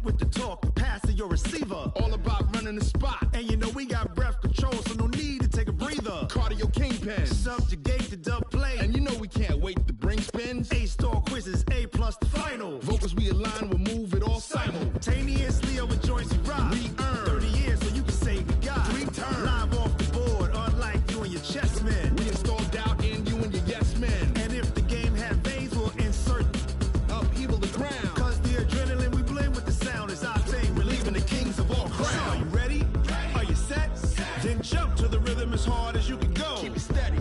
with the talk, the pass of your receiver. All about running the spot. And you know we got breath control, so no need to take a breather. Cardio kingpin. Subjugate the dub play. And you know we can't wait to bring spins. A-star quizzes, A+ the final. Vocals we align, we'll move it all simultaneously over joints we rock. We earn 30 years so you can say we got 3 turns. Live off the board, unlike you and your chess men. We install doubt in you and your yes men. And if the game had veins, we'll insert upheaval the ground. Cause the adrenaline we blend with the sound is our thing. We're leaving the kings of all crowns. So are you ready? Are you set? Then jump to the rhythm as hard as you can go. Keep it steady,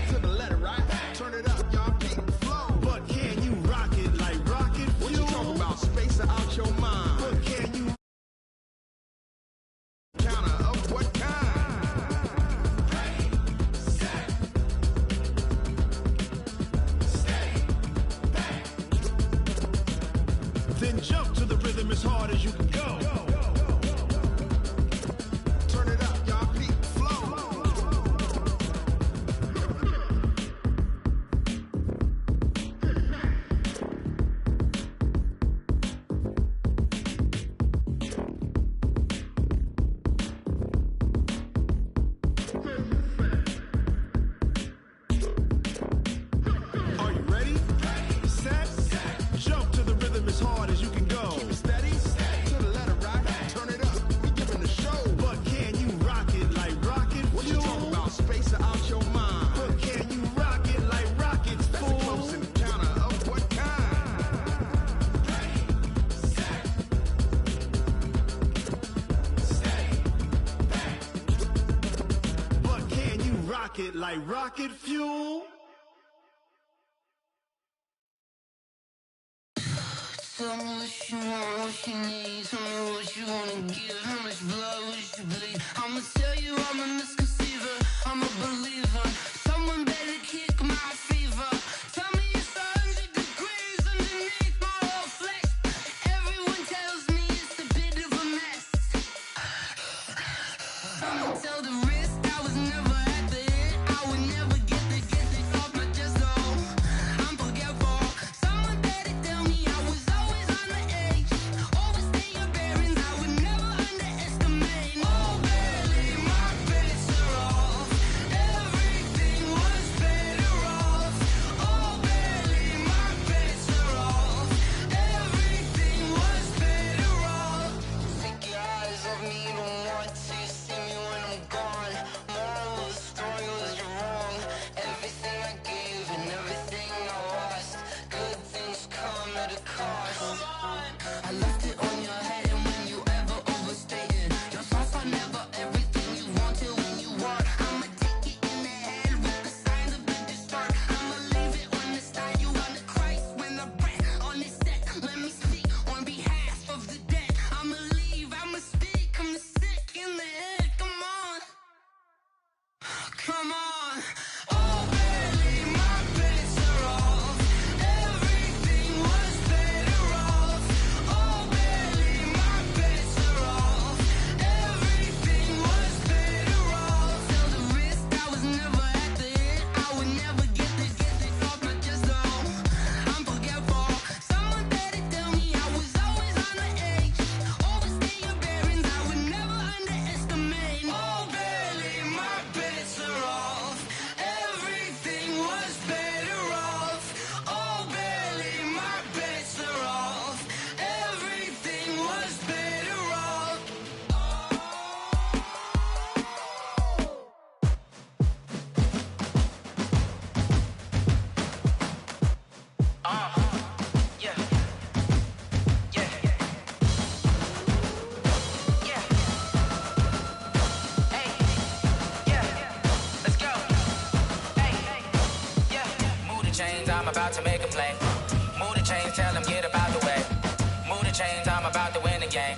to the letter, right? Turn it up, y'all, keep it flow. But can you rock it like rocket fuel? What you talking about? Space out your mind. But can you counter of what kind? Then jump to the rhythm as hard as you can go. Turn it up, y'all, keep it flow. Are you ready? Set? Jump to the rhythm as hard as you can go. Keep it steady, to the letter, right? Turn it up, we giving the show. But can you rock it like rocket What you fuel? talking about? Space out your mind. But can you rock it like rockets, That's a close fool? encounter of what kind? But can you rock it like rocket fuel? Tell me what you want, what you need. Tell me what you wanna give. How much blood would you bleed? I'ma tell you I'm a misconceiver. I'm a believer. Someone better kick my fever. Tell me it's 100 degrees underneath my whole flesh. Everyone tells me it's a bit of a mess. I'ma tell the wrist I was never at the hit. I would never get the off my chest though. I'm forgetful. Someone better tell me I was always on the edge. Overstay your bearings, I would never underestimate. Oh, barely, my bets are off. Everything was better off. Oh, barely, my bets are off. Everything was better off. Take your eyes off me, don't want to see me when I'm gone. Moral of the story was you're wrong. Everything I gave and everything I lost. Good things come at a cost. I left it on your head, and when you ever overstay it, your thoughts are never everything you want till when you want. I'ma take it in the head with the signs of the distort. I'ma leave it on the side. You on the Christ when the breath on this set. Let me speak on behalf of the dead. I'ma leave, I'ma speak. I'm the sick in the head. Come on, come on. Oh, barely, my bets are off. Everything was better off. Oh, barely, my bets are off. Everything was better off. Tell the wrist I was never at the hit. I would never get the off my chest though. I'm forgetful. Someone better tell me I was always on the edge. Overstay your bearings, I would never underestimate. Oh, barely, my bets are off. Everything was better off. Oh, barely, my bets are off. Everything was better off. Yeah. Yeah. Yeah. Hey. Yeah. Let's go. Hey. Yeah. Move the chains, I'm about to make a play. Move the chains, tell them get about the way. Move the chains, I'm about to win the game.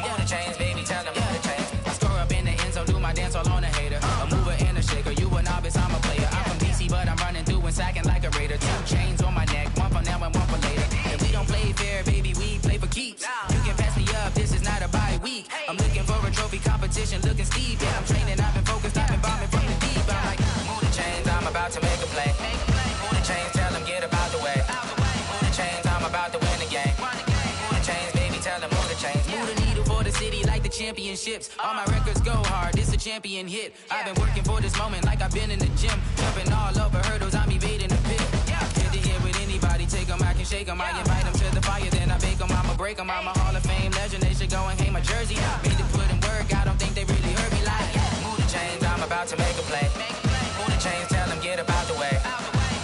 Move the chains, baby, tell them move the chains. I score up in the end zone, do my dance all on a hater. A mover and a shaker, you a novice, I'm a player. I'm from DC, but I'm running through and sacking like a raider. 2 chains on my neck, one for now and one for later. And we don't play fair, baby, we play for keeps. You can pass me up, this is not a bye week. I'm looking for a trophy competition, looking steep. Yeah, I'm training, I've been focused, I've been bombing from the deep. I'm like, move the chains, I'm about to make a play. Move the chains, tell them get about the way. Move the chains, I'm about to win the game. Move the chains, baby, tell them move the chains. city like the championships. All my records go hard, this a champion hit. I've been working for this moment like I've been in the gym. Jumping all over hurdles, I'm evading the pit. Hit the hit with anybody, take them, I can shake them. I invite them to the fire, then I bake them, I'ma break them. I'm a Hall of Fame legend, they should go and hang my jersey. Made to put in work, I don't think they really heard me like. Move the chains, I'm about to make a play. Move the chains, tell them get up out the way.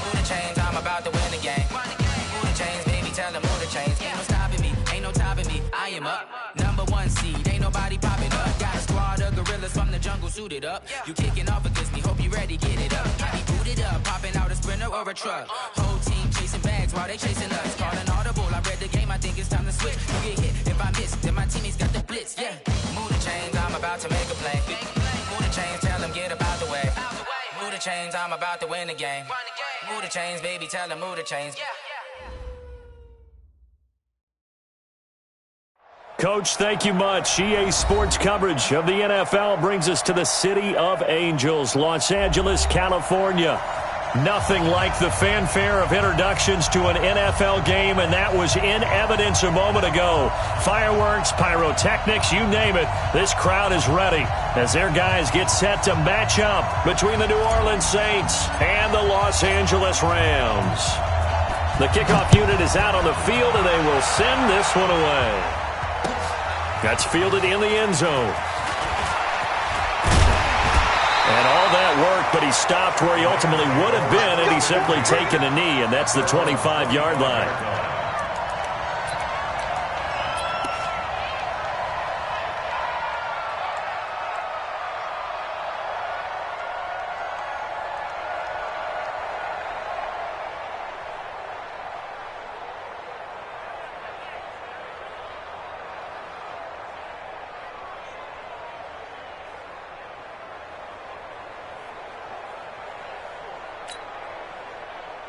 Move the chains, I'm about to win the game. Move the chains, baby, tell them move the chains. Ain't no stopping me, ain't no topping me. I am up, #1 seed, ain't nobody popping up. Got a squad of gorillas from the jungle suited up. You kicking off against me, hope you ready, get it up. I be booted up, popping out a sprinter or a truck. Whole team chasing bags while they chasing us. Calling audible, I read the game, I think it's time to switch. You get hit, if I miss, then my teammates got the blitz, yeah. Move the chains, I'm about to make a play. Move the chains, tell them get up out the way. Move the chains, I'm about to win the game. Move the chains, baby, tell them move the chains. Coach, thank you much. EA Sports coverage of the NFL brings us to the City of Angels, Los Angeles, California. Nothing like the fanfare of introductions to an NFL game, and that was in evidence a moment ago. Fireworks, pyrotechnics, you name it. This crowd is ready as their guys get set to match up between the New Orleans Saints and the Los Angeles Rams. The kickoff unit is out on the field, and they will send this one away. That's fielded in the end zone. And all that work, but he stopped where he ultimately would have been had he simply taken a knee, and that's the 25-yard line.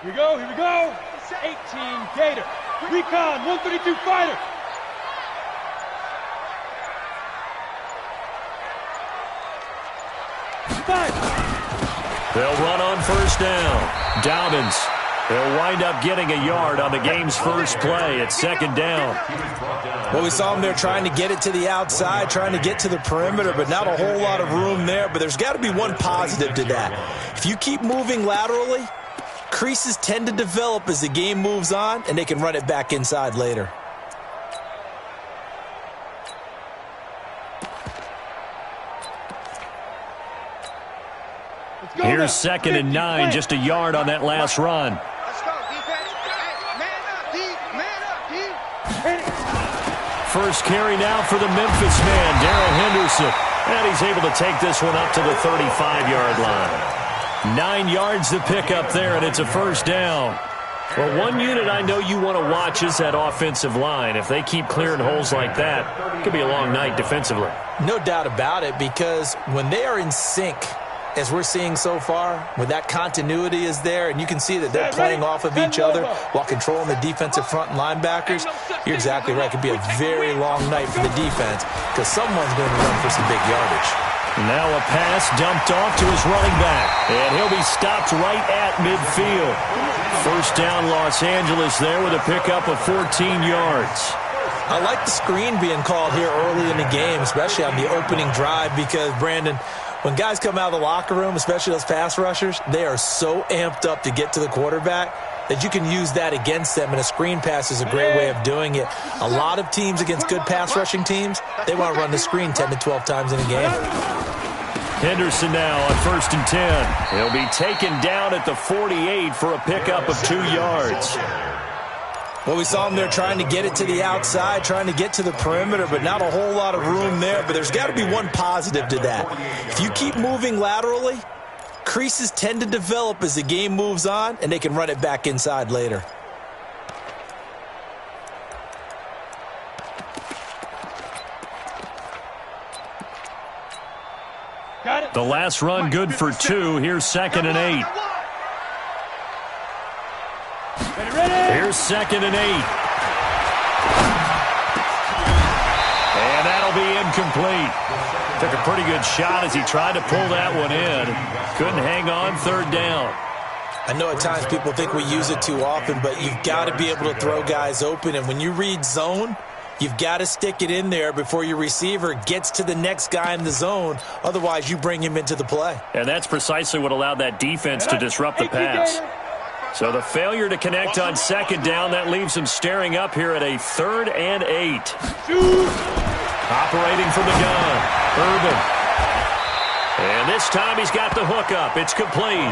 Here we go. 18 Gator. Recon, 132 fighter. They'll run on first down. Dobbins. They'll wind up getting a yard on the game's first play at second down. Well, we saw them there trying to get it to the outside, trying to get to the perimeter, but not a whole lot of room there. But there's got to be one positive to that. If you keep moving laterally, creases tend to develop as the game moves on, and they can run it back inside later. Here's 2nd and 9, just a yard on that last run. Let's go, defense. Man up, D. First carry now for the Memphis man, Darrell Henderson. And he's able to take this one up to the 35-yard line. 9 yards to pick up there, and it's a first down. Well, one unit I know you want to watch is that offensive line. If they keep clearing holes like that, it could be a long night defensively. No doubt about it, because when they are in sync, as we're seeing so far, when that continuity is there, and you can see that they're playing off of each other while controlling the defensive front linebackers, you're exactly right. It could be a very long night for the defense because someone's going to run for some big yardage. Now a pass dumped off to his running back, and he'll be stopped right at midfield. First down, Los Angeles there with a pickup of 14 yards. I like the screen being called here early in the game, especially on the opening drive, because, Brandon, when guys come out of the locker room, especially those pass rushers, they are so amped up to get to the quarterback that you can use that against them, and a screen pass is a great way of doing it. A lot of teams against good pass rushing teams, they want to run the screen 10 to 12 times in a game. Henderson now on 1st and 10. He'll be taken down at the 48 for a pickup of 2 yards. Well, we saw them there trying to get it to the outside, trying to get to the perimeter, but not a whole lot of room there. But there's got to be one positive to that. If you keep moving laterally, creases tend to develop as the game moves on, and they can run it back inside later. The last run good for 2. Here's 2nd and 8. Here's 2nd and 8. And that'll be incomplete. Took a pretty good shot as he tried to pull that one in. Couldn't hang on, 3rd down. I know at times people think we use it too often, but you've got to be able to throw guys open. And when you read zone, You've got to stick it in there before your receiver gets to the next guy in the zone. Otherwise, you bring him into the play. And that's precisely what allowed that defense to disrupt the pass. So the failure to connect on second down, that leaves him staring up here at a 3rd and 8. Operating from the gun, Urban. And this time he's got the hook up. It's complete.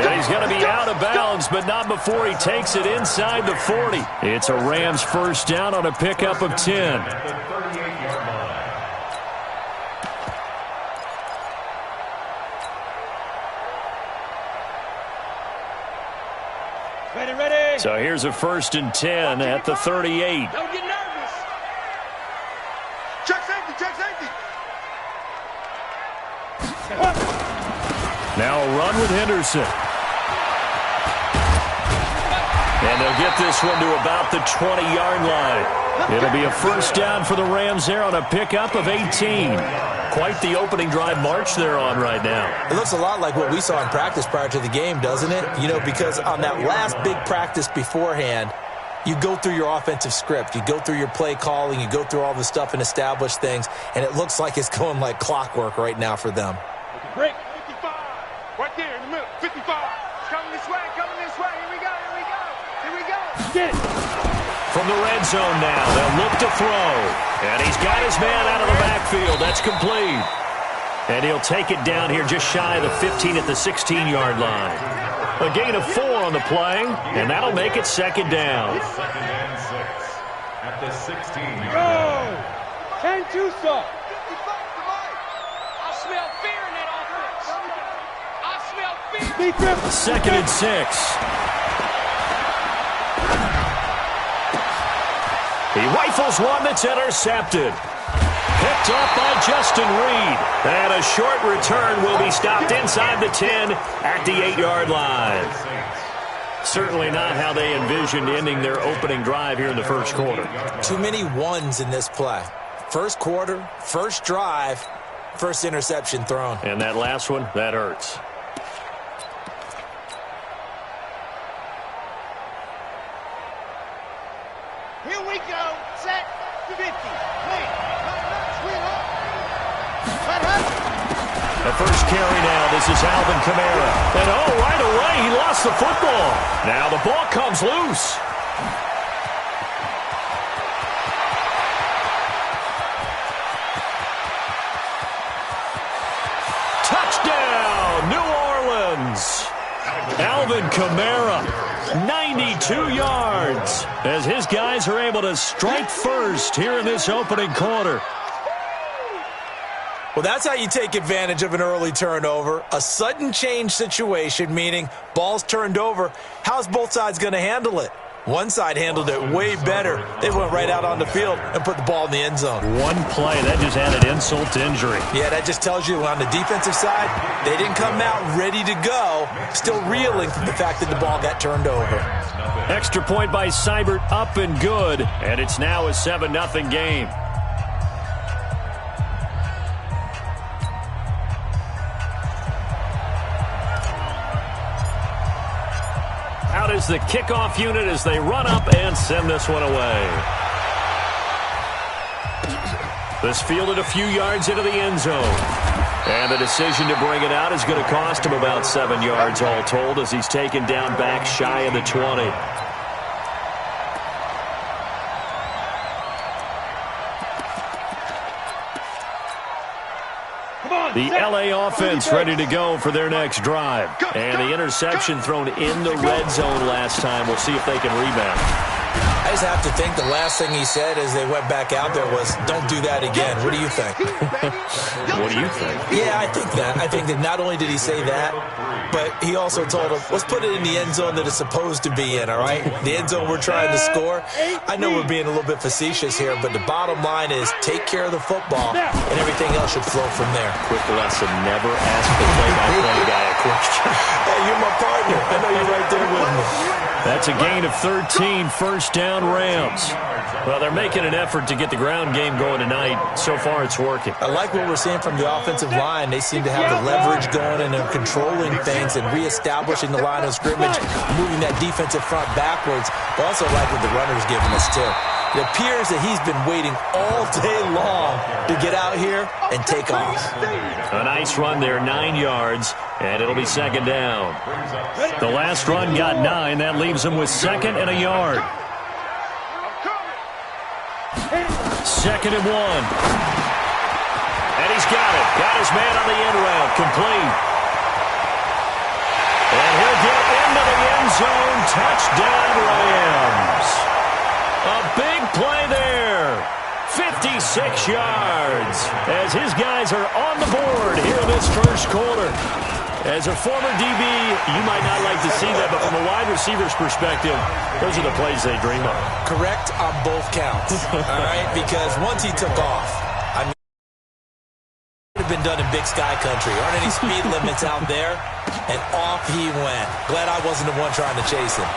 And he's going to be out of bounds, but not before he takes it inside the 40. It's a Rams first down on a pickup of 10. Ready. So here's a 1st and 10 at the 38. Don't get nervous. Check safety, check safety. Now a run with Henderson. And they'll get this one to about the 20-yard line. It'll be a first down for the Rams there on a pickup of 18. Quite the opening drive march they're on right now. It looks a lot like what we saw in practice prior to the game, doesn't it? You know, because on that last big practice beforehand, you go through your offensive script. You go through your play calling. You go through all the stuff and establish things. And it looks like it's going like clockwork right now for them. Break. 55. Right there in the middle. 55. Coming this way, coming this way. Here we go, here we go. Here we go. Get it. From the red zone now, they'll look to throw. And he's got his man out of the backfield. That's complete. And he'll take it down here just shy of the 15 at the 16-yard line. A gain of 4 on the play, and that'll make it second down. 2nd and 6 at the 16-yard Go. line. 10-2 saw. I smell fear in that offense. I smell fear. Defense. 2nd and 6. He rifles one that's intercepted. Picked off by Justin Reed. And a short return will be stopped inside the 10 at the 8-yard line. Certainly not how they envisioned ending their opening drive here in the first quarter. Too many ones in this play. First quarter, first drive, first interception thrown. And that last one, that hurts. Here we go. Set. 50. Clean. The first carry now, this is Alvin Kamara. And oh, right away, he lost the football. Now the ball comes loose. Touchdown, New Orleans. Alvin Kamara, 92 yards, as his guys are able to strike first here in this opening quarter. Well, that's how you take advantage of an early turnover. A sudden change situation, meaning ball's turned over. How's both sides going to handle it? One side handled it way better. They went right out on the field and put the ball in the end zone. One play, that just added insult to injury. Yeah, that just tells you on the defensive side, they didn't come out ready to go, still reeling from the fact that the ball got turned over. Extra point by Seibert, up and good, and it's now a 7-0 game. Out is the kickoff unit as they run up and send this one away. This fielded a few yards into the end zone. And the decision to bring it out is going to cost him about 7 yards all told as he's taken down back shy of the 20. The LA offense ready to go for their next drive. And the interception thrown in the red zone last time. We'll see if they can rebound. I just have to think the last thing he said as they went back out there was, don't do that again. What do you think? What do you think? Yeah, I think that. I think that not only did he say that, but he also told him, let's put it in the end zone that it's supposed to be in, all right? The end zone we're trying to score. I know we're being a little bit facetious here, but the bottom line is take care of the football, and everything else should flow from there. Quick lesson, never ask the play-by-play guy a question. Hey, you're my partner. I know you're right there with me. That's a gain of 13, first down Rams. Well, they're making an effort to get the ground game going tonight. So far, it's working. I like what we're seeing from the offensive line. They seem to have the leverage going, and they're controlling things and reestablishing the line of scrimmage, moving that defensive front backwards. But also like what the runner's giving us, too. It appears that he's been waiting all day long to get out here and take off. A nice run there, 9 yards, and it'll be second down. The last run got 9. That leaves him with second and a yard. Second and 1. And he's got it. Got his man on the end route. Complete. And he'll get into the end zone. Touchdown, Rams. A big play there. 56 yards as his guys are on the board here in this first quarter. As a former DB, you might not like to see that, but from a wide receiver's perspective, those are the plays they dream of. Correct on both counts, all right? Because once he took off, I mean, it would have been done in Big Sky Country. Aren't any speed limits out there? And off he went. Glad I wasn't the one trying to chase him.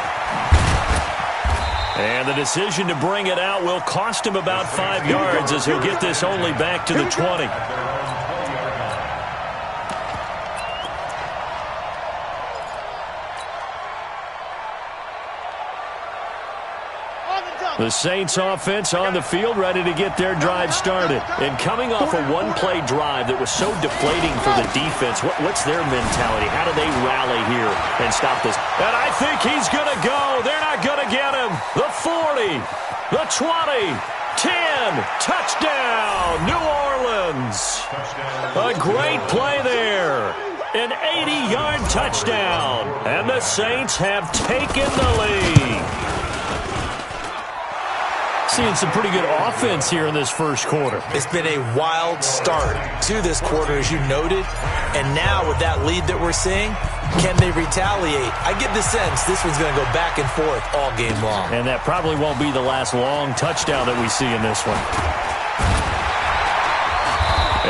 And the decision to bring it out will cost him about 5 yards as he'll get this only back to the 20. The Saints offense on the field, ready to get their drive started. And coming off a one-play drive that was so deflating for the defense, what's their mentality? How do they rally here and stop this? And I think he's going to go. They're not going to get him. The 40, the 20, 10, touchdown, New Orleans. A great play there. An 80-yard touchdown. And the Saints have taken the lead. Seeing some pretty good offense here in this first quarter. It's been a wild start to this quarter, as you noted. And now with that lead that we're seeing, can they retaliate? I get the sense this one's going to go back and forth all game long. And that probably won't be the last long touchdown that we see in this one.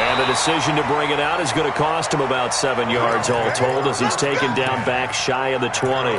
And the decision to bring it out is going to cost him about 7 yards all told as he's taken down back shy of the 20.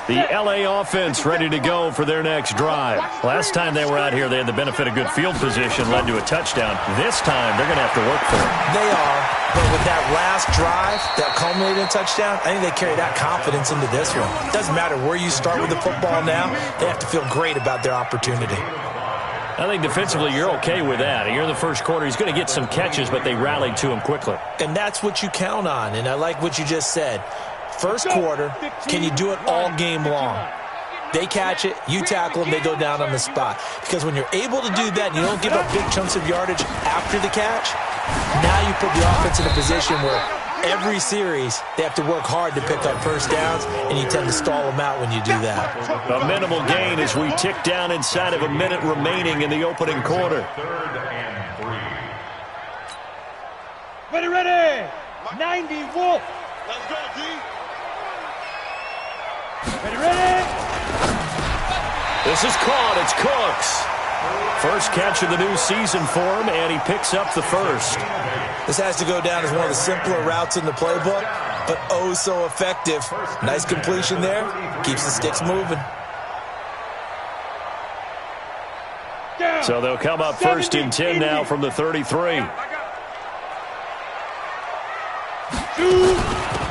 The L.A. offense ready to go for their next drive. Last time they were out here, they had the benefit of good field position, led to a touchdown. This time, they're going to have to work for it. They are, but with that last drive that culminated in a touchdown, I think they carry that confidence into this one. It doesn't matter where you start with the football now. They have to feel great about their opportunity. I think defensively you're okay with that. Here in the first quarter, he's going to get some catches, but they rallied to him quickly. And that's what you count on, and I like what you just said. First quarter, can you do it all game long? They catch it, you tackle them, they go down on the spot. Because when you're able to do that and you don't give up big chunks of yardage after the catch, now you put the offense in a position where every series they have to work hard to pick up first downs, and you tend to stall them out when you do that. A minimal gain as we tick down inside of a minute remaining in the opening quarter. Ready. 90 Wolf. Let's go, D. Ready. This is caught. It's Cooks. First catch of the new season for him, and he picks up the first. This has to go down as one of the simpler routes in the playbook, but oh so effective. Nice completion there. Keeps the sticks moving. So they'll come up first and 10 now from the 33.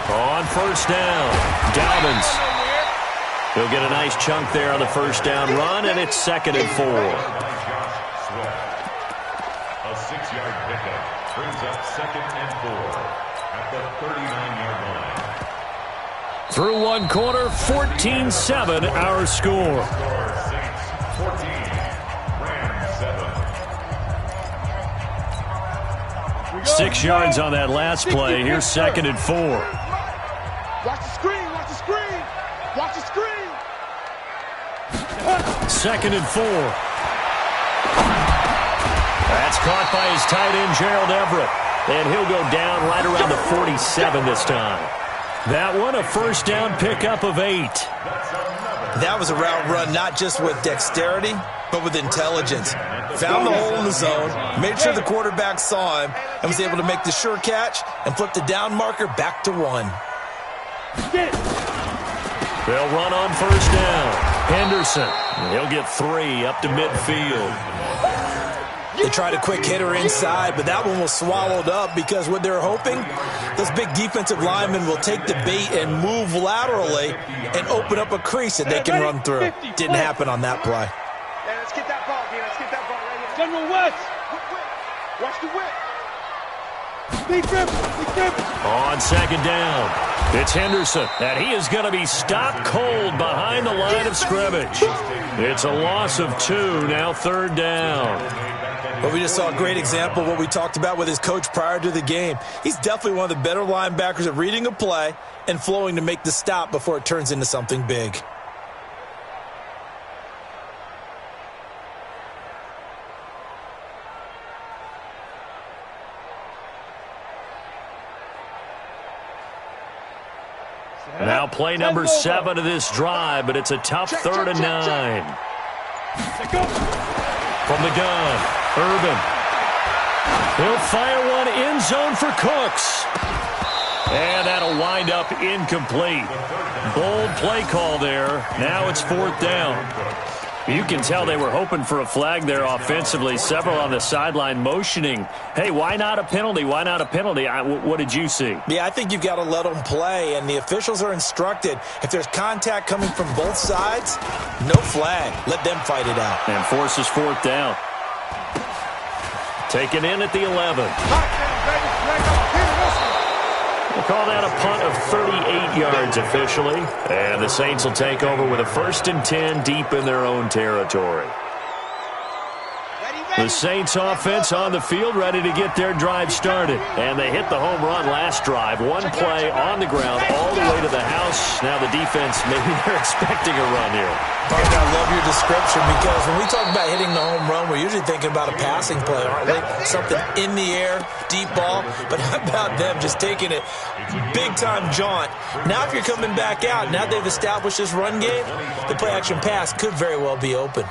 On first down, Dobbins. He'll get a nice chunk there on the first down run, and it's second and 4. A 6-yard pickup brings up second and 4 at the 39-yard line. Through one quarter, 14-7 our score. Saints 14, Rams 7. 6 yards on that last play. Here's second and 4. Watch the screen. Watch the screen. Watch the screen. Second and 4. That's caught by his tight end, Gerald Everett. And he'll go down right around the 47 this time. That one, a first down pickup of 8. That was a route run not just with dexterity, but with intelligence. Found the hole in the zone, made sure the quarterback saw him, and was able to make the sure catch and flip the down marker back to 1. They'll run on first down. Henderson, he'll get 3 up to midfield. They tried a quick hitter inside, but that one was swallowed up because what they're hoping, those big defensive linemen will take the bait and move laterally and open up a crease that they can run through. Didn't happen on that play. Hey, let's get that ball, D. Let's get that ball right here. General West. Watch the whip. Big grip. Big grip. On second down, it's Henderson, and he is going to be stopped cold behind the line of scrimmage. It's a loss of 2, now third down. But we just saw a great example of what we talked about with his coach prior to the game. He's definitely one of the better linebackers at reading a play and flowing to make the stop before it turns into something big. Now play number 7 of this drive, but it's a tough 3rd and 9. From the gun, Urban. He'll fire one end zone for Cooks. And that'll wind up incomplete. Bold play call there. Now it's 4th down. You can tell they were hoping for a flag there offensively. Several on the sideline motioning, hey, why not a penalty? Why not a penalty? What did you see? Yeah, I think you've got to let them play, and the officials are instructed, if there's contact coming from both sides, no flag. Let them fight it out. And forces 4th down. Taken in at the 11. We'll call that a punt of 38 yards officially. And the Saints will take over with a 1st and 10 deep in their own territory. The Saints offense on the field, ready to get their drive started. And they hit the home run last drive. One play on the ground all the way to the house. Now the defense, maybe they're expecting a run here. Parker, I love your description because when we talk about hitting the home run, we're usually thinking about a passing play, aren't we? Something in the air, deep ball. But how about them just taking it big-time jaunt? Now if you're coming back out, now they've established this run game, the play-action pass could very well be open.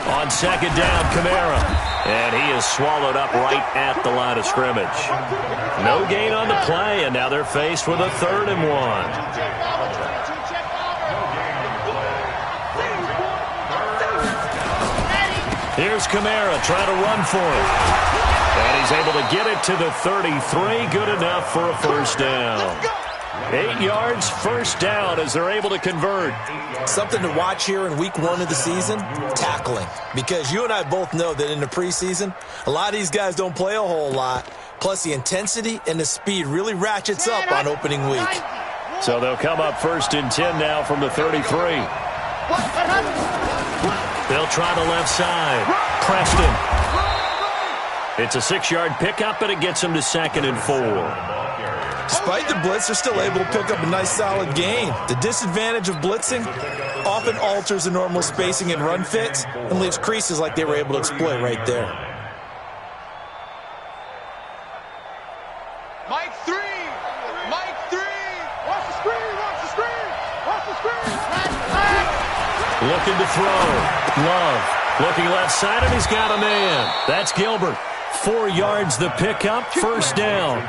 On second down, Kamara. And he is swallowed up right at the line of scrimmage. No gain on the play, and now they're faced with a 3rd and 1. Here's Kamara trying to run for it. And he's able to get it to the 33. Good enough for a 1st down. 8 yards, 1st down as they're able to convert. Something to watch here in week 1 of the season, tackling. Because you and I both know that in the preseason, a lot of these guys don't play a whole lot. Plus the intensity and the speed really ratchets up on opening week. So they'll come up 1st and 10 now from the 33. They'll try the left side. Preston. It's a 6-yard pickup, and it gets them to 2nd and 4. Despite the blitz, they're still able to pick up a nice solid gain. The disadvantage of blitzing often alters the normal spacing and run fits and leaves creases like they were able to exploit right there. Mike 3. Mike 3. Watch the screen. Watch the screen. Watch the screen. Looking to throw. Love. Looking left side, and he's got a man. That's Gilbert. 4 yards the pickup, 1st down.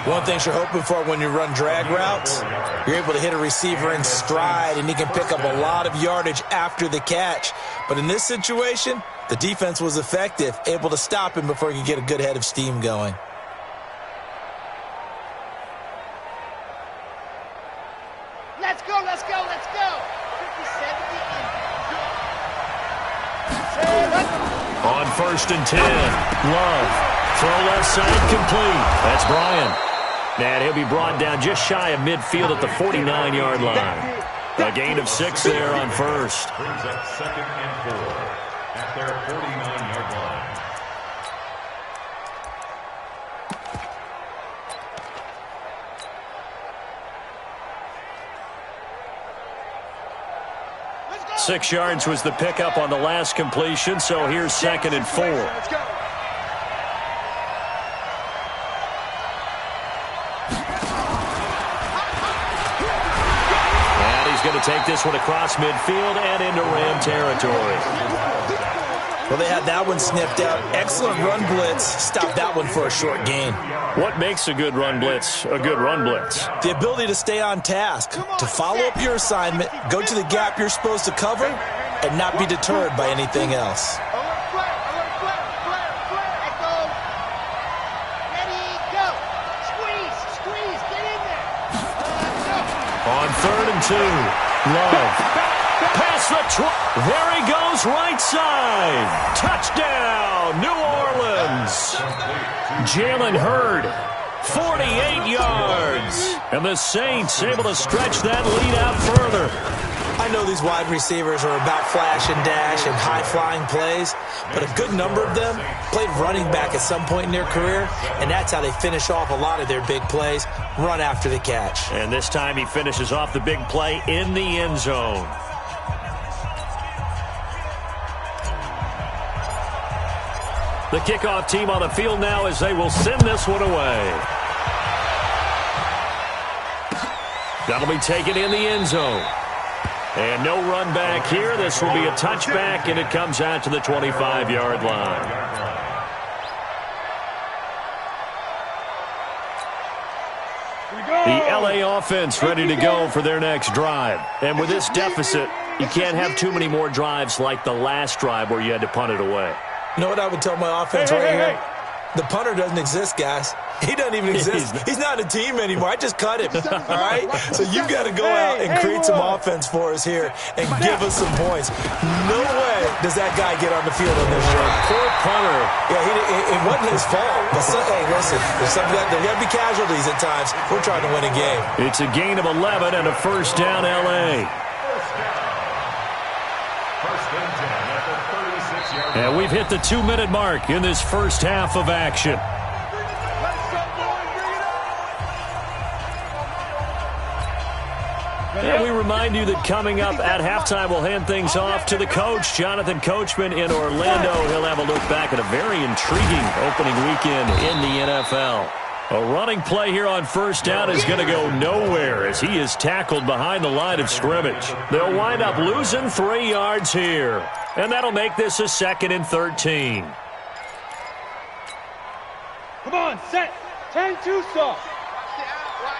One thing you're hoping for when you run drag routes, you're able to hit a receiver in stride, and he can pick up a lot of yardage after the catch. But in this situation, the defense was effective, able to stop him before he could get a good head of steam going. Let's go, let's go, let's go. 50-70. On 1st and 10, Love. Throw left side complete. That's Bryant. And he'll be brought down just shy of midfield at the 49-yard line. A gain of 6 there on 1st. Brings up 2nd and 4 at their 49-yard line. Let's go. 6 yards was the pickup on the last completion, so here's 2nd and 4. Let's go. And he's going to take this one across midfield and into Ram territory. Well, they had that one snipped out. Excellent run blitz. Stopped that one for a short gain. What makes a good run blitz a good run blitz? The ability to stay on task, to follow up your assignment, go to the gap you're supposed to cover, and not be deterred by anything else. On 3rd and 2, Love. Pass the there he goes, right side. Touchdown, New Orleans. Jalen Hurd, 48 yards. And the Saints able to stretch that lead out further. I know these wide receivers are about flash and dash and high-flying plays, but a good number of them played running back at some point in their career, and that's how they finish off a lot of their big plays, run after the catch. And this time he finishes off the big play in the end zone. The kickoff team on the field now as they will send this one away. That'll be taken in the end zone. And no run back here. This will be a touchback, and it comes out to the 25-yard line. The LA offense ready to go for their next drive. And with this deficit, you can't have too many more drives like the last drive where you had to punt it away. You know what I would tell my offense here? The punter doesn't exist, guys. He doesn't even exist. He's not a team anymore. I just cut him, all right? So you've got to go out and create some offense for us here and give us some points. No way does that guy get on the field on this drive. Poor punter. Yeah, it wasn't his fault. But hey, listen, there's got to be casualties at times. We're trying to win a game. It's a gain of 11 and a first down, L.A. And we've hit the 2-minute mark in this first half of action. And we remind you that coming up at halftime, we'll hand things off to the coach, Jonathan Coachman in Orlando. He'll have a look back at a very intriguing opening weekend in the NFL. A running play here on first down is going to go nowhere as he is tackled behind the line of scrimmage. They'll wind up losing 3 yards here. And that'll make this a 2nd and 13. Come on, set. 10-2 stop.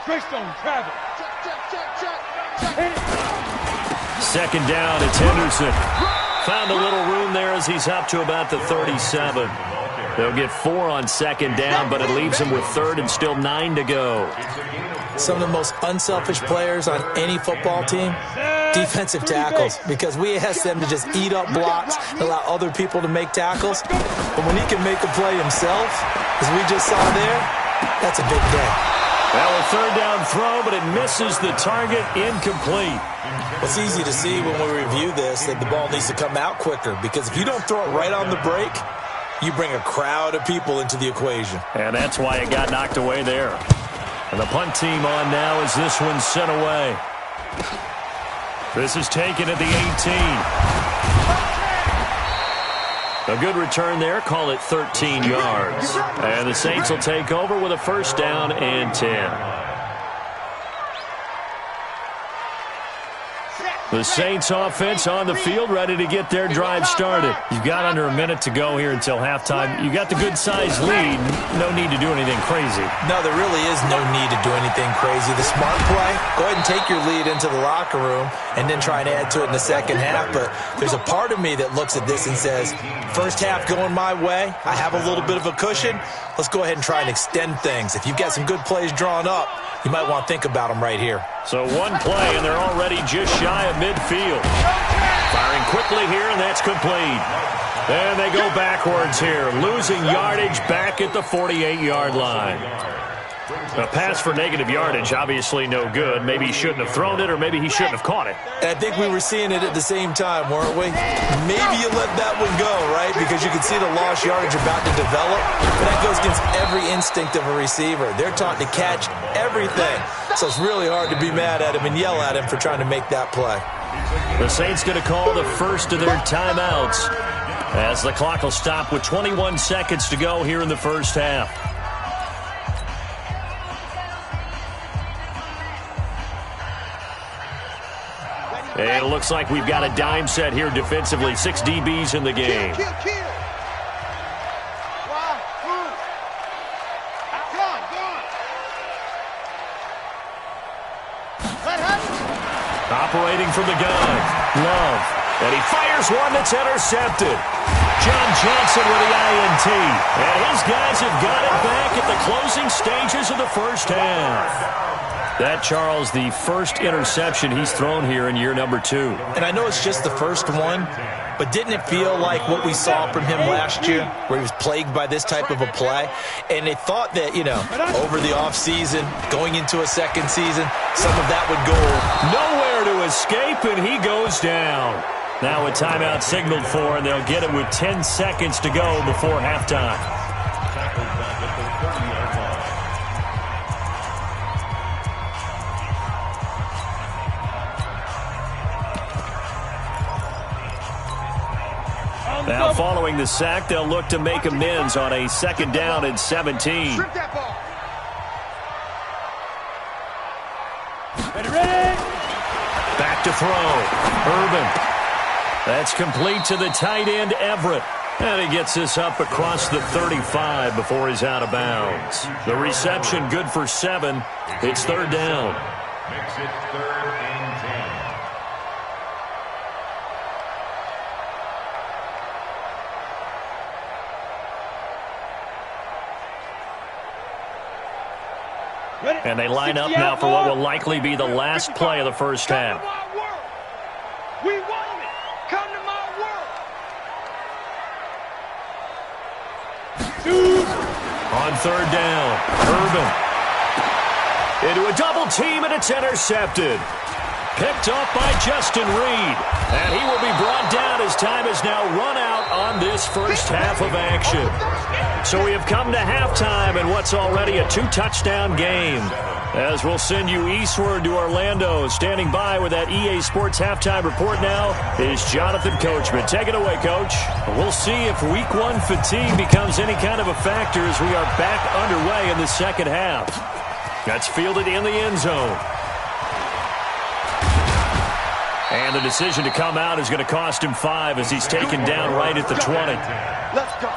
Greystone, travel. Second down, it's Henderson. Found a little room there as he's up to about the 37. They'll get 4 on second down, but it leaves him with 3rd and still 9 to go. Some of the most unselfish players on any football team, defensive tackles, because we ask them to just eat up blocks and allow other people to make tackles. But when he can make a play himself, as we just saw there, that's a big day. Well, a 3rd down throw, but it misses the target, incomplete. Well, it's easy to see when we review this that the ball needs to come out quicker, because if you don't throw it right on the break, you bring a crowd of people into the equation. And that's why it got knocked away there. And the punt team on now as this one's sent away. This is taken at the 18. A good return there. Call it 13 yards. And the Saints will take over with a first down and 10. The Saints offense on the field ready to get their drive started. You've got under a minute to go here until halftime. You got the good-sized lead. No need to do anything crazy. No, there really is no need to do anything crazy. The smart play, go ahead and take your lead into the locker room and then try and add to it in the second half. But there's a part of me that looks at this and says, first half going my way, I have a little bit of a cushion. Let's go ahead and try and extend things. If you've got some good plays drawn up, you might want to think about them right here. So one play, and they're already just shy of midfield. Firing quickly here, and that's complete. And they go backwards here, losing yardage back at the 48-yard line. A pass for negative yardage, obviously no good. Maybe he shouldn't have thrown it, or maybe he shouldn't have caught it. And I think we were seeing it at the same time, weren't we? Maybe you let that one go, right? Because you can see the lost yardage about to develop. But that goes against every instinct of a receiver. They're taught to catch everything. So it's really hard to be mad at him and yell at him for trying to make that play. The Saints going to call the first of their timeouts as the clock will stop with 21 seconds to go here in the first half. And it looks like we've got a dime set here defensively. 6 DBs in the game. Kill. Why? Move. Go on. Let happen. Operating from the gun. Love. And he fires one that's intercepted. John Johnson with the INT. And his guys have got it back at the closing stages of the first half. That, Charles, the first interception he's thrown here in year number 2. And I know it's just the first one, but didn't it feel like what we saw from him last year, where he was plagued by this type of a play? And they thought that, over the offseason, going into a second season, some of that would go. Nowhere to escape, and he goes down. Now a timeout signaled for, and they'll get it with 10 seconds to go before halftime. Now following the sack, they'll look to make amends on a 2nd down and 17. Strip that ball. Ready? Back to throw. Urban. That's complete to the tight end, Everett. And he gets this up across the 35 before he's out of bounds. The reception good for 7. It's 3rd down. Makes it 3rd and 10. And they line up now for what will likely be the last play of the first half. We want it. Come to my world. On 3rd down, Urban. Into a double team, and it's intercepted. Picked off by Justin Reed. And he will be brought down as time has now run out on this first half of action. So we have come to halftime in what's already a 2-touchdown game. As we'll send you eastward to Orlando. Standing by with that EA Sports halftime report now is Jonathan Coachman. Take it away, Coach. We'll see if Week 1 fatigue becomes any kind of a factor as we are back underway in the second half. That's fielded in the end zone. And the decision to come out is going to cost him 5 as he's taken down right at the 20. Let's go.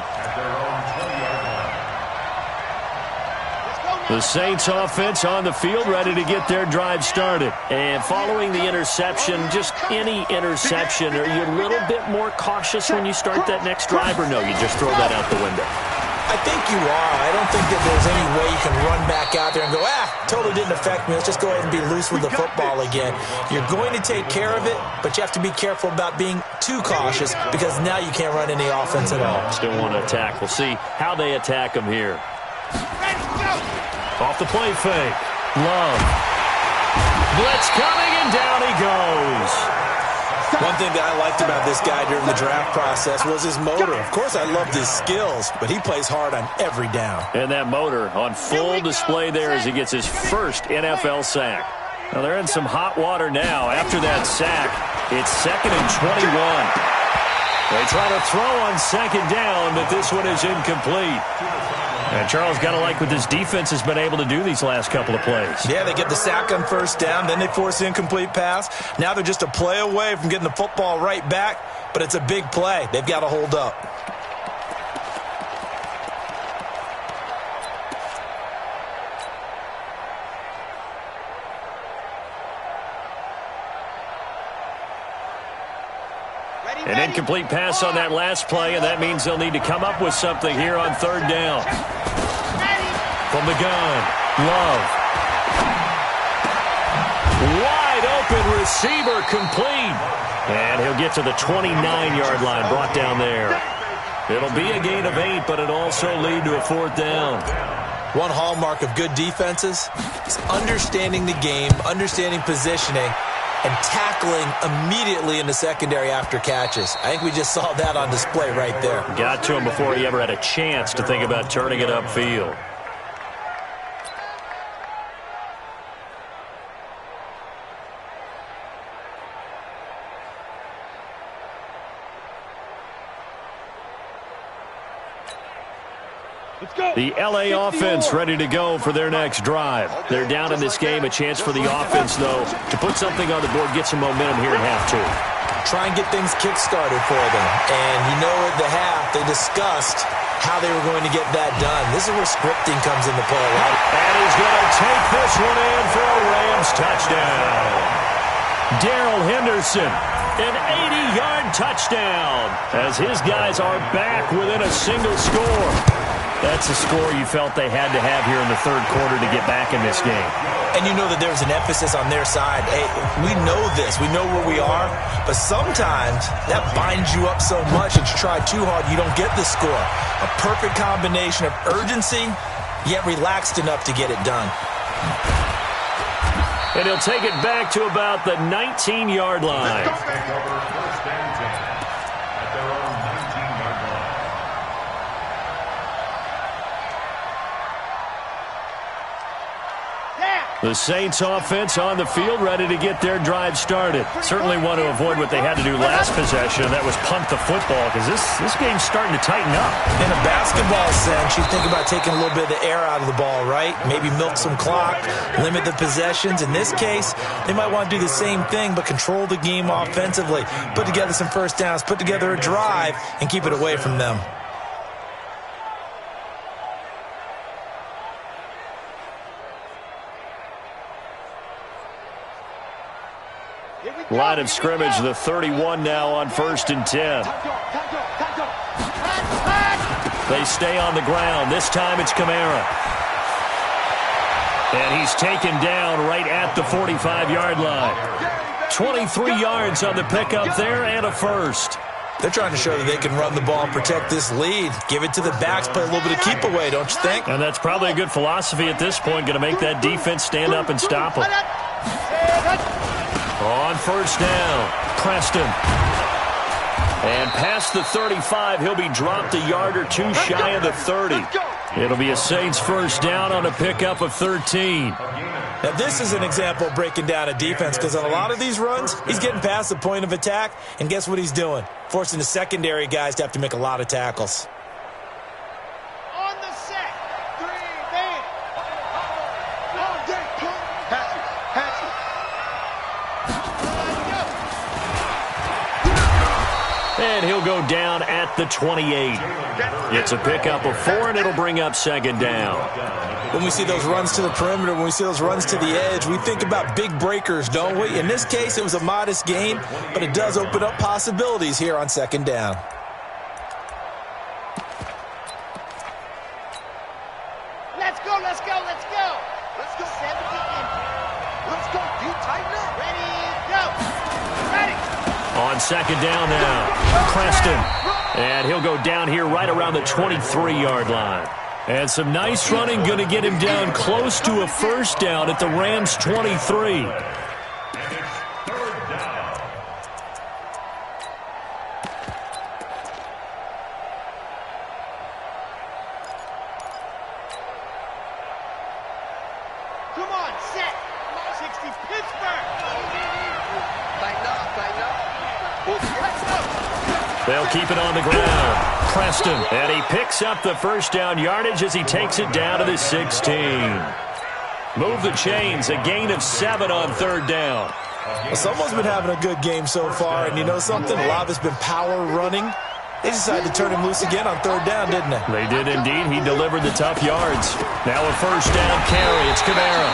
The Saints offense on the field, ready to get their drive started. And following the interception, just any interception, are you a little bit more cautious when you start that next drive, or no, you just throw that out the window? I think you are. I don't think that there's any way you can run back out there and go, totally didn't affect me. Let's just go ahead and be loose with the football again. You're going to take care of it, but you have to be careful about being too cautious because now you can't run any offense at all. Still want to attack. We'll see how they attack him here. Off the play fake. Love. Blitz coming, and down he goes. One thing that I liked about this guy during the draft process was his motor. Of course, I loved his skills, but he plays hard on every down. And that motor on full display there as he gets his first NFL sack. Now, they're in some hot water now. After that sack, it's 2nd and 21. They try to throw on 2nd down, but this one is incomplete. And Charles, got to like what this defense has been able to do these last couple of plays. Yeah, they get the sack on 1st down, then they force the incomplete pass. Now they're just a play away from getting the football right back, but it's a big play. They've got to hold up. An incomplete pass on that last play, and that means they'll need to come up with something here on 3rd down. From the gun, Love. Wide open receiver, complete. And he'll get to the 29-yard line, brought down there. It'll be a gain of 8, but it'll also lead to a 4th down. One hallmark of good defenses is understanding the game, understanding positioning, and tackling immediately in the secondary after catches. I think we just saw that on display right there. Got to him before he ever had a chance to think about turning it upfield. Let's go. The LA offense ready to go for their next drive. They're down in this game. A chance for the offense, though, to put something on the board, get some momentum here in half two. Try and get things kick-started for them. And you know at the half, they discussed how they were going to get that done. This is where scripting comes into play, right? And he's going to take this one in for a Rams touchdown. Darrell Henderson, an 80-yard touchdown, as his guys are back within a single score. That's a score you felt they had to have here in the third quarter to get back in this game. And you know that there was an emphasis on their side. Hey, we know this. We know where we are. But sometimes that binds you up so much that you try too hard, you don't get the score. A perfect combination of urgency, yet relaxed enough to get it done. And he'll take it back to about the 19-yard line. The Saints offense on the field, ready to get their drive started. Certainly want to avoid what they had to do last possession, and that was punt the football, because this game's starting to tighten up. In a basketball sense, you think about taking a little bit of the air out of the ball, right? Maybe milk some clock, limit the possessions. In this case, they might want to do the same thing, but control the game offensively. Put together some first downs, put together a drive, and keep it away from them. Line of scrimmage, the 31 now on 1st and 10. They stay on the ground. This time it's Kamara. And he's taken down right at the 45-yard line. 23 yards on the pickup there and a first. They're trying to show that they can run the ball and protect this lead. Give it to the backs, play a little bit of keep away, don't you think? And that's probably a good philosophy at this point. Going to make that defense stand up and stop them. On first down, Preston. And past the 35, he'll be dropped a yard or two shy of the 30. It'll be a Saints first down on a pickup of 13. Now, this is an example of breaking down a defense, because on a lot of these runs, he's getting past the point of attack, and guess what he's doing? Forcing the secondary guys to have to make a lot of tackles. On the set. 3, man. All day, pass it. And he'll go down at the 28. It's a pickup of 4, and it'll bring up second down. When we see those runs to the perimeter, when we see those runs to the edge, we think about big breakers, don't we? In this case, it was a modest gain, but it does open up possibilities here on second down. Let's go. Let's go. 70 in. Let's go. You tighten up. Ready. On second down now, Preston. And he'll go down here right around the 23-yard line. And some nice running, going to get him down close to a first down at the Rams' 23. Come on, set. 60 Pittsburgh. Tighten up. Let's go. They'll keep it on the ground. Preston, and he picks up the first down yardage as he takes it down to the 16. Move the chains, a gain of 7 on third down. Well, someone's been having a good game so far, and you know something? A lot of it's been power running. They decided to turn him loose again on third down, didn't they? They did indeed. He delivered the tough yards. Now a first down carry. It's Kamara.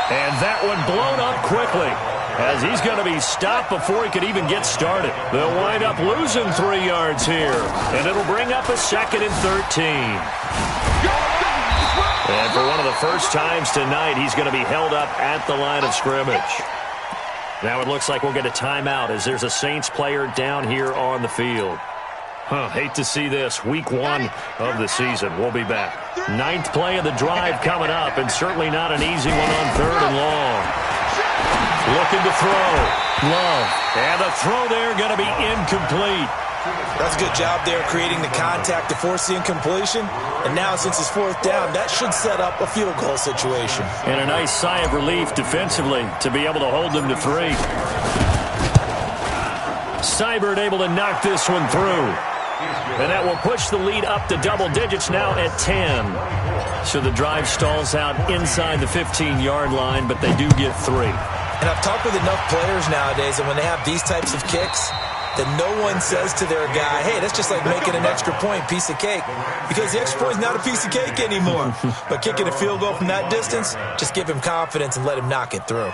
And that one blown up quickly, as he's going to be stopped before he could even get started. They'll wind up losing 3 yards here, and it'll bring up a 2nd and 13. And for one of the first times tonight, he's going to be held up at the line of scrimmage. Now it looks like we'll get a timeout as there's a Saints player down here on the field. Hate to see this. Week 1 of the season. We'll be back. 9th play of the drive coming up, and certainly not an easy one on 3rd and long. Looking to throw. Love. And the throw there going to be incomplete. That's a good job there creating the contact to force the incompletion. And now since it's 4th down, that should set up a field goal situation. And a nice sigh of relief defensively to be able to hold them to 3. Seibert able to knock this one through. And that will push the lead up to double digits now at 10. So the drive stalls out inside the 15-yard line, but they do get 3. And I've talked with enough players nowadays that when they have these types of kicks, that no one says to their guy, hey, that's just like making an extra point, piece of cake. Because the extra point is not a piece of cake anymore. But kicking a field goal from that distance, just give him confidence and let him knock it through.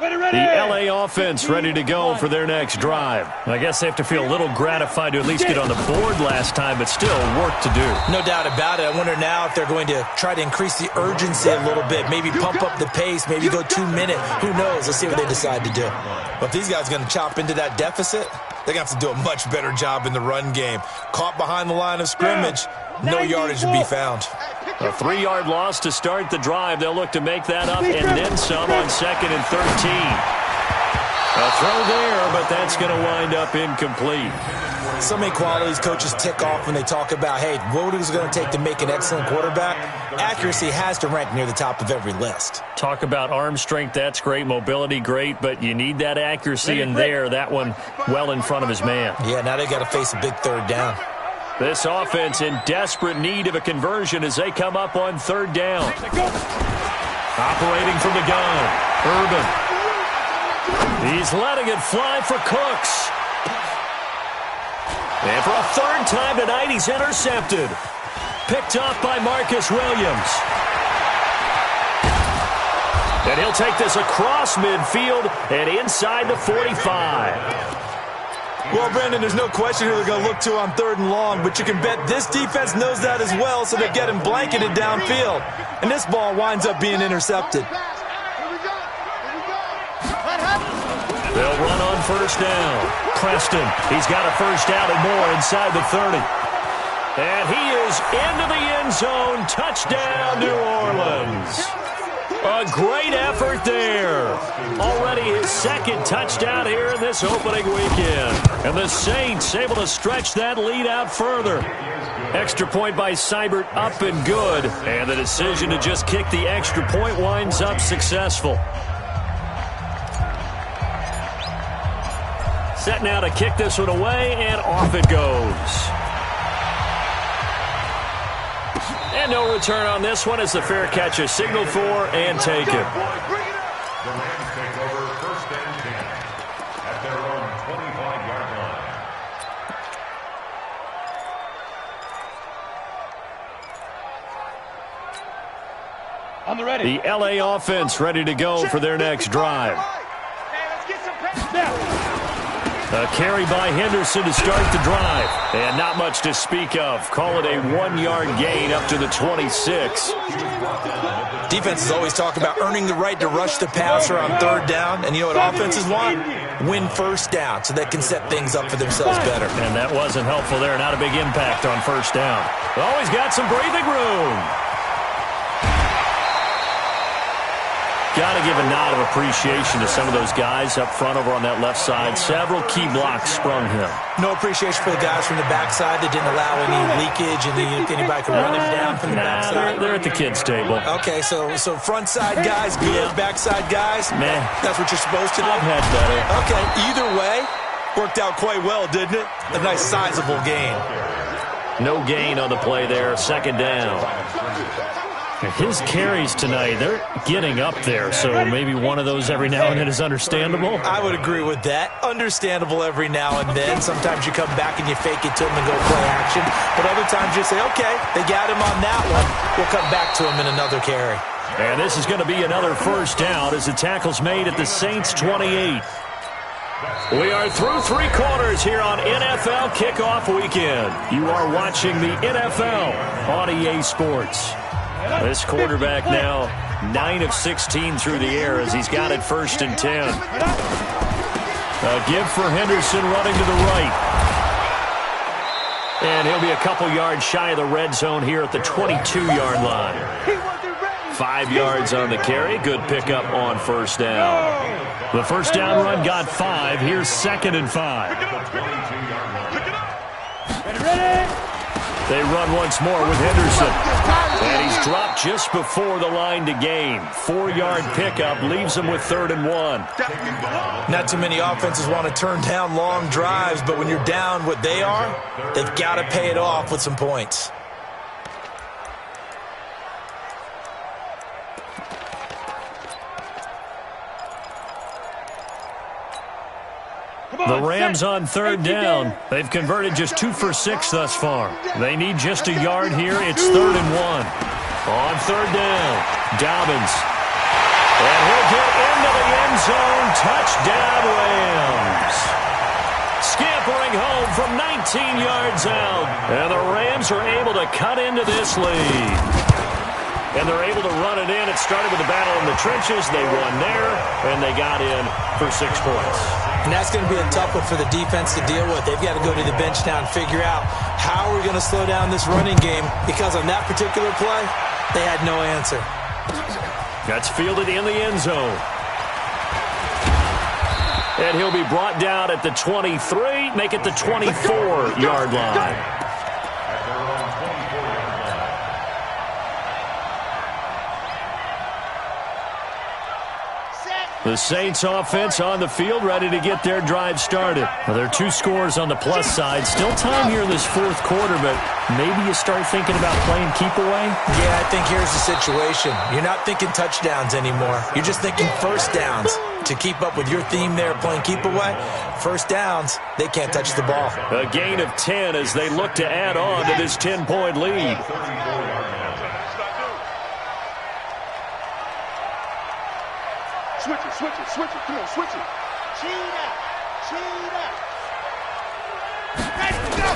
The LA offense ready to go for their next drive. I guess they have to feel a little gratified to at least get on the board last time, but still work to do. No doubt about it. I wonder now if they're going to try to increase the urgency a little bit, maybe pump up the pace, maybe go 2-minute. Who knows? Let's see what they decide to do. But if these guys are going to chop into that deficit, they're going to have to do a much better job in the run game. Caught behind the line of scrimmage, no yardage to be found. A 3-yard loss to start the drive. They'll look to make that up and then some on 2nd and 13. A throw there, but that's going to wind up incomplete. So many qualities coaches tick off when they talk about, hey, what is it going to take to make an excellent quarterback? Accuracy has to rank near the top of every list. Talk about arm strength, that's great. Mobility, great, but you need that accuracy in there. That one well in front of his man. Yeah, now they got to face a big 3rd down. This offense in desperate need of a conversion as they come up on 3rd down. Operating from the gun, Urban. He's letting it fly for Cooks. And for a 3rd time tonight, he's intercepted. Picked off by Marcus Williams. And he'll take this across midfield and inside the 45. Well, Brandon, there's no question who they're going to look to on 3rd and long, but you can bet this defense knows that as well, so they're getting blanketed downfield. And this ball winds up being intercepted. They'll run on 1st down. Preston, he's got a 1st down and more inside the 30. And he is into the end zone. Touchdown, New Orleans. A great effort there. Already his 2nd touchdown here in this opening weekend. And the Saints able to stretch that lead out further. Extra point by Seibert up and good. And the decision to just kick the extra point winds up successful. Set now to kick this one away, and off it goes. And no return on this one as the fair catch is signaled for and taken. The Rams take over 1st and 10 at their own 25-yard line. On the ready. The LA offense ready to go for their next drive. A carry by Henderson to start the drive. And not much to speak of. Call it a 1-yard gain up to the 26. Defenses always talk about earning the right to rush the passer on 3rd down. And you know what offenses want? Win 1st down so they can set things up for themselves better. And that wasn't helpful there. Not a big impact on 1st down. Always got some breathing room. Got to give a nod of appreciation to some of those guys up front over on that left side. Several key blocks sprung him. No appreciation for the guys from the backside that didn't allow any leakage and anybody could run him down from the backside. They're at the kids' table. Okay, so front side guys good, backside guys, meh. That's what you're supposed to do? I've had better. Okay, either way, worked out quite well, didn't it? A nice sizable gain. No gain on the play there, 2nd down. His carries tonight, they're getting up there, so maybe one of those every now and then is understandable. I would agree with that. Understandable every now and then. Sometimes you come back and you fake it to him and go play action. But other times you say, okay, they got him on that one. We'll come back to him in another carry. And this is going to be another 1st down as the tackle's made at the Saints' 28. We are through 3 quarters here on NFL Kickoff Weekend. You are watching the NFL on EA Sports. This quarterback now 9 of 16 through the air as he's got it 1st and 10. A give for Henderson running to the right. And he'll be a couple yards shy of the red zone here at the 22-yard line. 5 yards on the carry. Good pickup on 1st down. The 1st down run got 5. Here's 2nd and 5. Ready? They run once more with Henderson. And he's dropped just before the line to gain. 4-yard pickup leaves him with 3rd and 1. Not too many offenses want to turn down long drives, but when you're down what they are, they've got to pay it off with some points. The Rams on 3rd down. They've converted just 2 for 6 thus far. They need just a yard here. It's 3rd and 1. On 3rd down, Dobbins. And he'll get into the end zone. Touchdown, Rams. Scampering home from 19 yards out. And the Rams are able to cut into this lead. And they're able to run it in. It started with a battle in the trenches. They won there, and they got in for 6 points. And that's going to be a tough one for the defense to deal with. They've got to go to the bench now and figure out how we're going to slow down this running game, because on that particular play, they had no answer. That's fielded in the end zone. And he'll be brought down at the 23, make it the 24-yard line. The Saints offense on the field, ready to get their drive started. Well, there are 2 scores on the plus side. Still time here in this 4th quarter, but maybe you start thinking about playing keep away? Yeah, I think here's the situation. You're not thinking touchdowns anymore. You're just thinking first downs. To keep up with your theme there, playing keep away, first downs, they can't touch the ball. A gain of 10 as they look to add on to this 10-point lead. Switch it. Come on, switch it. Cheetah. Ready to go.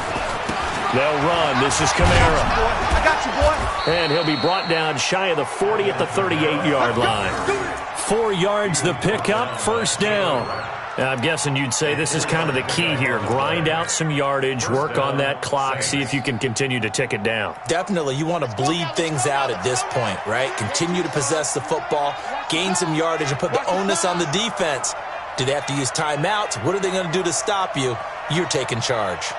They'll run. This is Kamara. I got you, boy. And he'll be brought down shy of the 40 at the 38-yard line. 4 yards the pickup, 1st down. Now, I'm guessing you'd say this is kind of the key here. Grind out some yardage, work on that clock, see if you can continue to tick it down. Definitely, you want to bleed things out at this point, right? Continue to possess the football, gain some yardage, and put the onus on the defense. Do they have to use timeouts? What are they going to do to stop you? You're taking charge.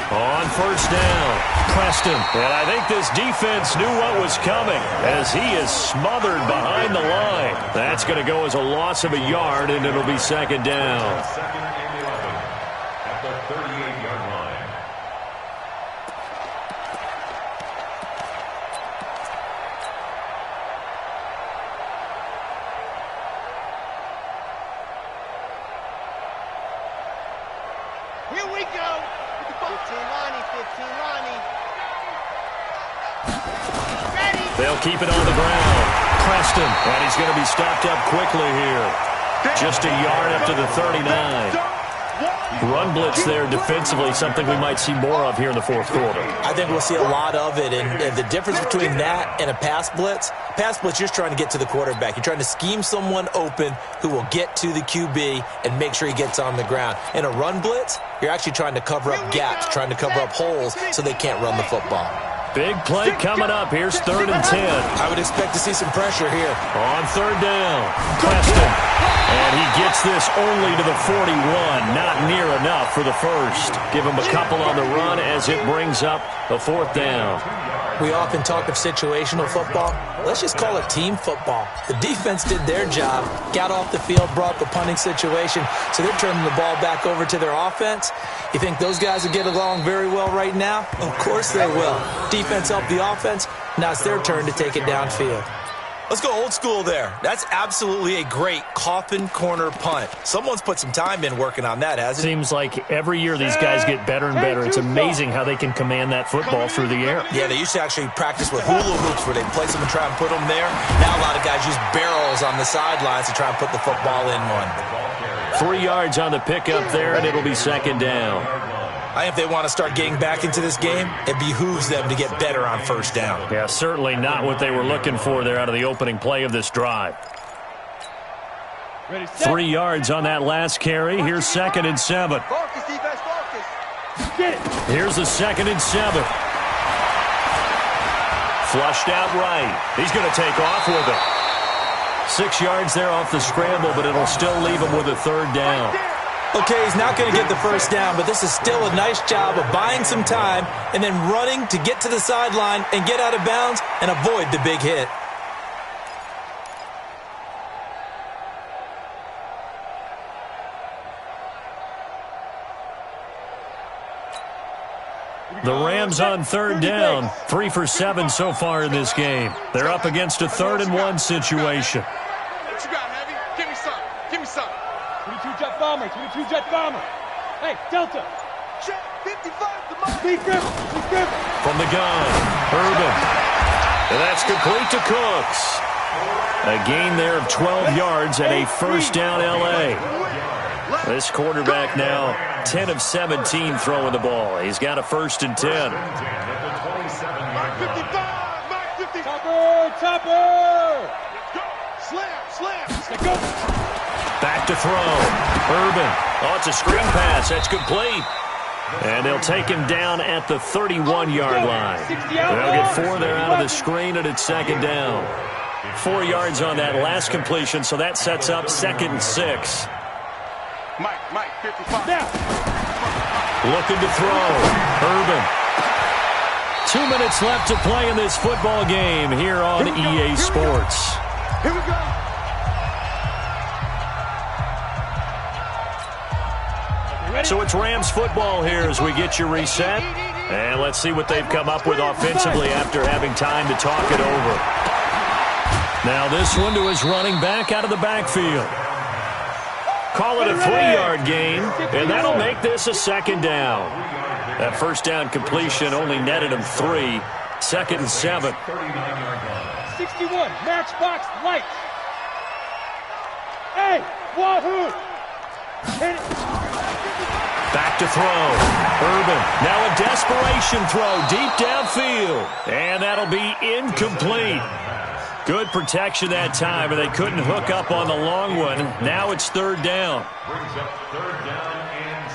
On 1st down, Preston. And I think this defense knew what was coming as he is smothered behind the line. That's going to go as a loss of a yard, and it'll be 2nd down. 2nd and 11 at the 38-yard line. Here we go. 15 Lonnie. They'll keep it on the ground. Preston, and he's going to be stopped up quickly here. Just a yard up to the 39. Run blitz there defensively, something we might see more of here in the 4th quarter. I think we'll see a lot of it, and the difference between that and a pass blitz, you're just trying to get to the quarterback. You're trying to scheme someone open who will get to the QB and make sure he gets on the ground. In a run blitz, you're actually trying to cover up gaps, trying to cover up holes so they can't run the football. Big play coming up. Here's 3rd and 10. I would expect to see some pressure here. On 3rd down, Preston. And he gets this only to the 41. Not near enough for the 1st. Give him a couple on the run as it brings up the 4th down. We often talk of situational football. Let's just call it team football. The defense did their job, got off the field, brought the punting situation, so they're turning the ball back over to their offense. You think those guys will get along very well right now? Of course they will. Defense helped the offense. Now it's their turn to take it downfield. Let's go old school there. That's absolutely a great coffin corner punt. Someone's put some time in working on that, hasn't it? Seems like every year these guys get better and better. It's amazing how they can command that football through the air. Yeah, they used to actually practice with hula hoops where they'd place them and try and put them there. Now a lot of guys use barrels on the sidelines to try and put the football in one. 3 yards on the pickup there, and it'll be 2nd down. I think if they want to start getting back into this game, it behooves them to get better on 1st down. Yeah, certainly not what they were looking for there out of the opening play of this drive. 3 yards on that last carry. Here's 2nd and 7. Focus, defense, focus. Here's the 2nd and 7. Flushed out right. He's going to take off with it. 6 yards there off the scramble, but it'll still leave him with a 3rd down. Okay, he's not going to get the first down, but this is still a nice job of buying some time and then running to get to the sideline and get out of bounds and avoid the big hit. The Rams on third down, 3 for 7 so far in this game. They're up against a 3rd and 1 situation. What you got, Heavy? Give me some. Give me some. 22 jet bomber, 22 jet bomber. Hey, Delta. Jet 55, the money. Steve Griffin. From the gun, Urban. And that's complete to Cooks. A gain there of 12 yards and a first down L.A. This quarterback now 10 of 17 throwing the ball. He's got a 1st and 10. Topper. Slam. Let's go. Back to throw. Urban. Oh, it's a screen pass. That's complete. And they'll take him down at the 31-yard line. They'll get 4 there out of the screen, and it's 2nd down. 4 yards on that last completion, so that sets up 2nd and 6. Mike, 55. Now. Looking to throw. Urban. 2 minutes left to play in this football game here on EA Sports. Here we go. So it's Rams football here as we get you reset. And let's see what they've come up with offensively after having time to talk it over. Now this one to his running back out of the backfield. Call it a 3-yard gain, and that'll make this a 2nd down. That first down completion only netted him 3. 2nd and 7. 61, matchbox lights. Hey, wahoo! Back to throw. Urban. Now a desperation throw deep downfield. And that'll be incomplete. Good protection that time, and they couldn't hook up on the long one. Now it's 3rd down. Brings up 3rd down and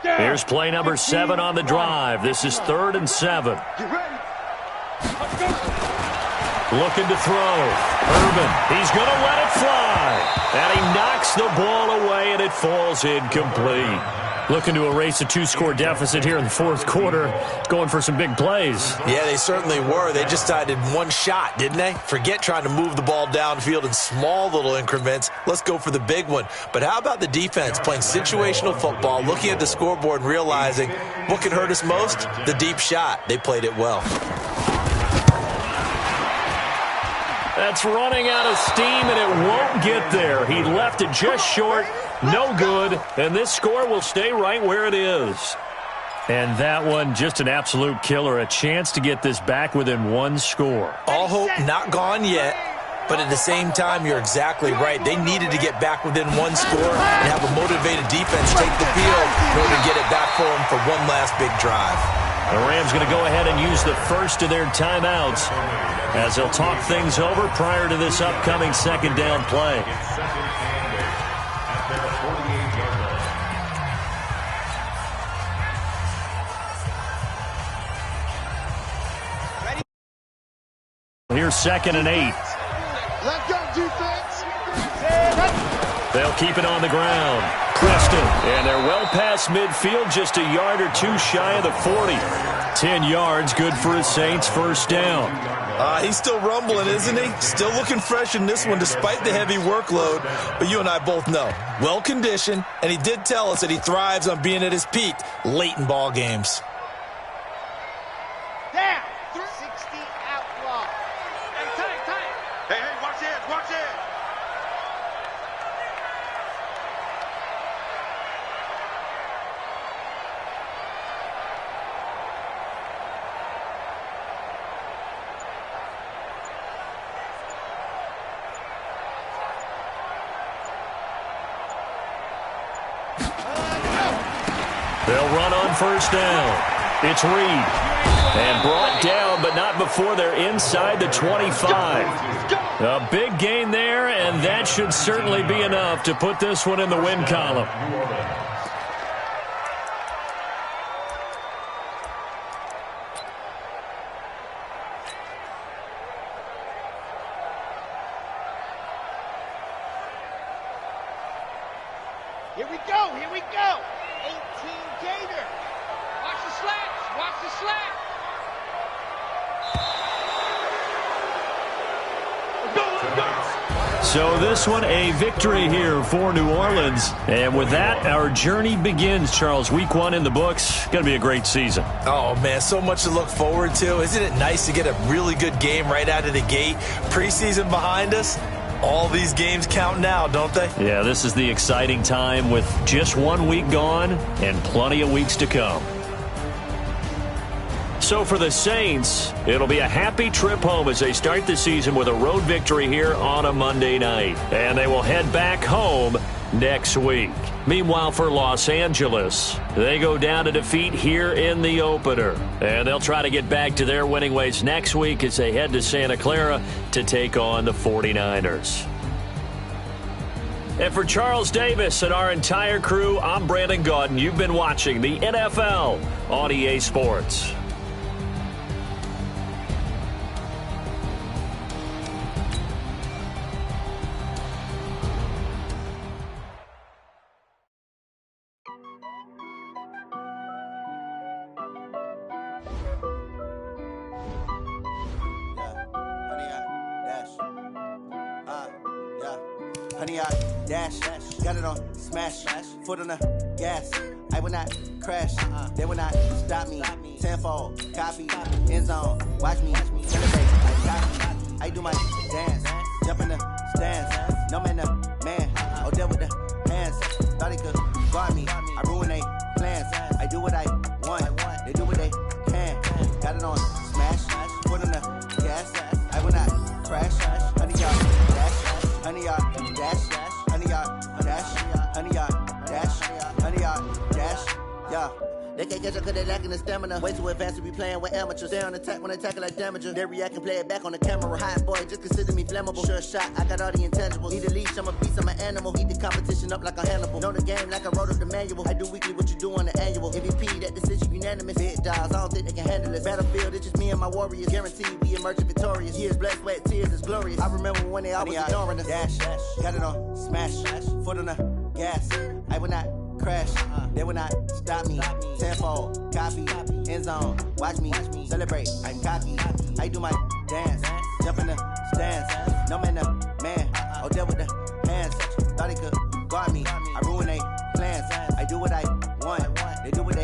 7. Here's play number 7 on the drive. This is 3rd and 7. Get ready. Looking to throw. Urban. He's going to let it fly. And he knocks the ball away, and it falls incomplete. Looking to erase a 2-score deficit here in the 4th quarter. Going for some big plays. Yeah, they certainly were. They just decided one shot, didn't they? Forget trying to move the ball downfield in small little increments. Let's go for the big one. But how about the defense playing situational football, looking at the scoreboard and realizing what can hurt us most? The deep shot. They played it well. That's running out of steam, and it won't get there. He left it just short. No good. And this score will stay right where it is. And that one, just an absolute killer. A chance to get this back within 1 score. All hope not gone yet. But at the same time, you're exactly right. They needed to get back within 1 score and have a motivated defense take the field in order to get it back for them for one last big drive. The Rams going to go ahead and use the first of their timeouts as they'll talk things over prior to this upcoming 2nd down play. Here's 2nd and 8. Let go, defense. They'll keep it on the ground. Preston, and they're well past midfield, just a yard or 2 shy of the 40. 10 yards, good for his Saints, 1st down. He's still rumbling, isn't he? Still looking fresh in this one despite the heavy workload. But you and I both know, well-conditioned, and he did tell us that he thrives on being at his peak late in ball games. Down. 60 outlaw. Hey, tight. Hey, watch it. They'll run on 1st down. It's Reed. And brought down, but not before they're inside the 25. A big gain there, and that should certainly be enough to put this one in the win column. Here we go, here we go. 18 Gator. Watch the slats, watch the slats. So this one, a victory here for New Orleans. And with that, our journey begins, Charles. Week 1 in the books. Going to be a great season. Oh, man, so much to look forward to. Isn't it nice to get a really good game right out of the gate? Preseason behind us. All these games count now, don't they? Yeah, this is the exciting time with just 1 week gone and plenty of weeks to come. So for the Saints, it'll be a happy trip home as they start the season with a road victory here on a Monday night. And they will head back home next week. Meanwhile, for Los Angeles, they go down to defeat here in the opener. And they'll try to get back to their winning ways next week as they head to Santa Clara to take on the 49ers. And for Charles Davis and our entire crew, I'm Brandon Gaudin. You've been watching the NFL on EA Sports. Honey, I dash, got it on smash, foot on the gas. I will not crash, they will not stop me. Tenfold, copy, end zone, watch me celebrate. I do my dance, jump in the stands. No man, the man, oh, there with the hands. Thought he could guard me, I ruin they plans. I do what I want, they do what they can. Got it on smash, foot on the gas. I will not crash, honey, y'all dash. Honey, y'all dash, honey, y'all dash, honey, y'all dash, honey, y'all dash, yeah. They can't catch up cause they lacking the stamina. Way too advanced to be playing with amateurs. Stay on attack when they tackle like damager. They react and play it back on the camera. Hot boy, just consider me flammable. Sure shot, I got all the intangibles. Need a leash, I'm a beast, I'm an animal. Eat the competition up like a Hannibal. Know the game like I wrote up the manual. I do weekly what you do on the annual. MVP, that decision unanimous. Big dogs, I don't think they can handle it. Battlefield, it's just me and my warriors. Guaranteed we emerge victorious. Years, blood, sweat, tears, it's glorious. I remember when they always ignoring us. Dash, got it on smash, foot on the gas. I will not crash, they will not stop me. Tenfold, copy, end zone, watch me celebrate. I'm cocky, I do my dance, jump in the stands. No man, the man, oh, there with the hands. Thought he could guard me, I ruin they plans. I do what I want, they do what they